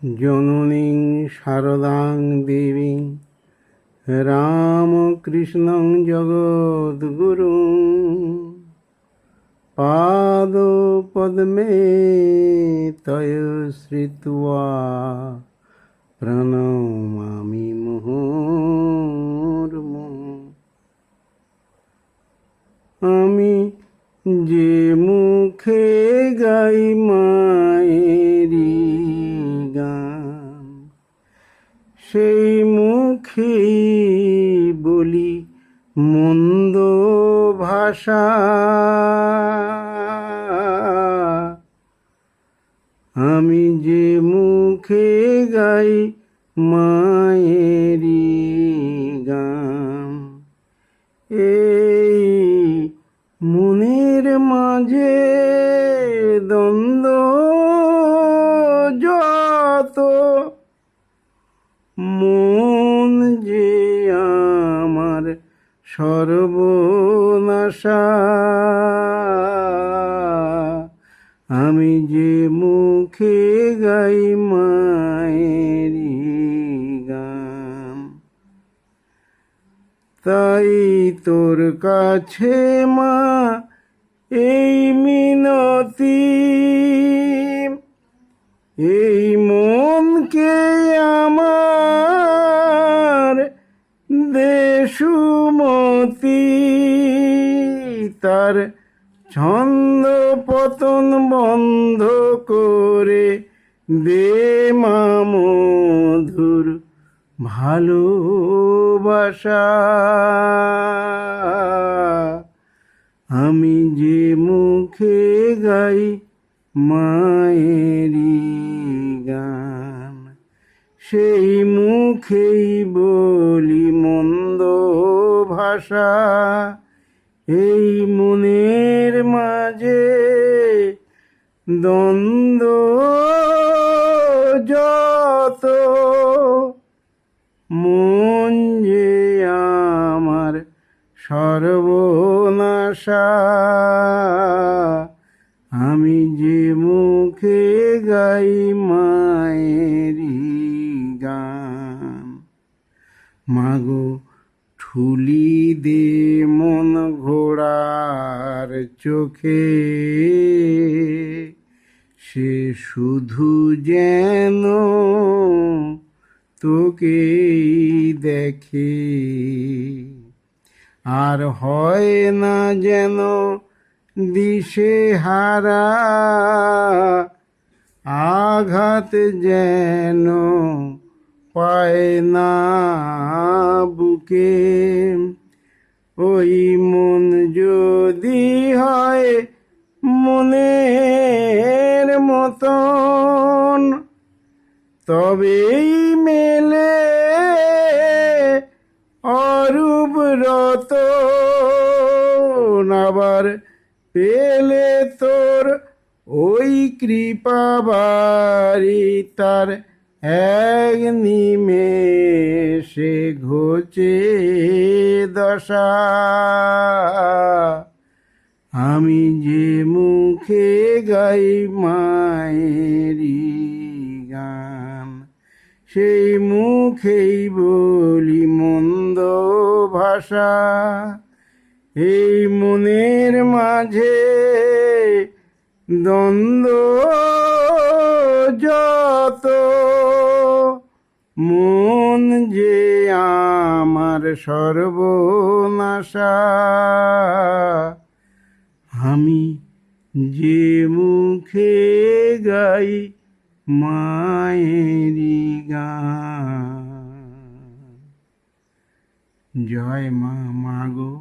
জননীং শারদাং দেবীং রামকৃষ্ণং জগদ্গুরুং পাদপদ্মে তয় শ্রিত্বা প্রণমামি মুহুর্মুহুঃ। আমি যে মুখে গাই মায়েরি গান, সেই মুখেই বলি মন্দ ভাষা। আমি যে মুখে গাই মায়েরি গান, এই মনের মাঝে দ্বন্দ্ব যত, মন যে আমার সর্বনাশা। আমি যে মুখে গাই মায়েরি গান, তাই তোর কাছে মা এই মিনতি, এই মনকে আমার দে সুমতি। তার ছন্দ পতন বন্ধ করে দে মা মধুর ভালোবাসা। আমি যে মুখে গাই মায়েরি গান, সেই মুখেই বলি মন্দ ভাষা। এই মনের মাঝে দ্বন্দ্ব যত, মন যে আমার সর্বনাশা। আমি যে মুখে গাই মায়েরি গান। মাগো ঠুলি দে মন ঘোড়ার চোখে, সে শুধু যেন তোকেই দেখে, আর হয় না যেন দিশেহারা। আঘাত যেন পায় না বুকে, ওই মন যদি হয় মনের মতন, তবেই মেলে অরূপ রতন। আবার পেলে তোর ওই কৃপা বারি, তার এক নিমেষে ঘোচে দশা। আমি যে মুখে গাই মায়েরি গান, সেই মুখেই বলি মন্দ ভাষা। এই মনের মাঝে দ্বন্দ্ব যত, মন যে আমার সর্বনাশা। আমি যে মুখে গাই মায়েরি গান। জয় মা, মাগো।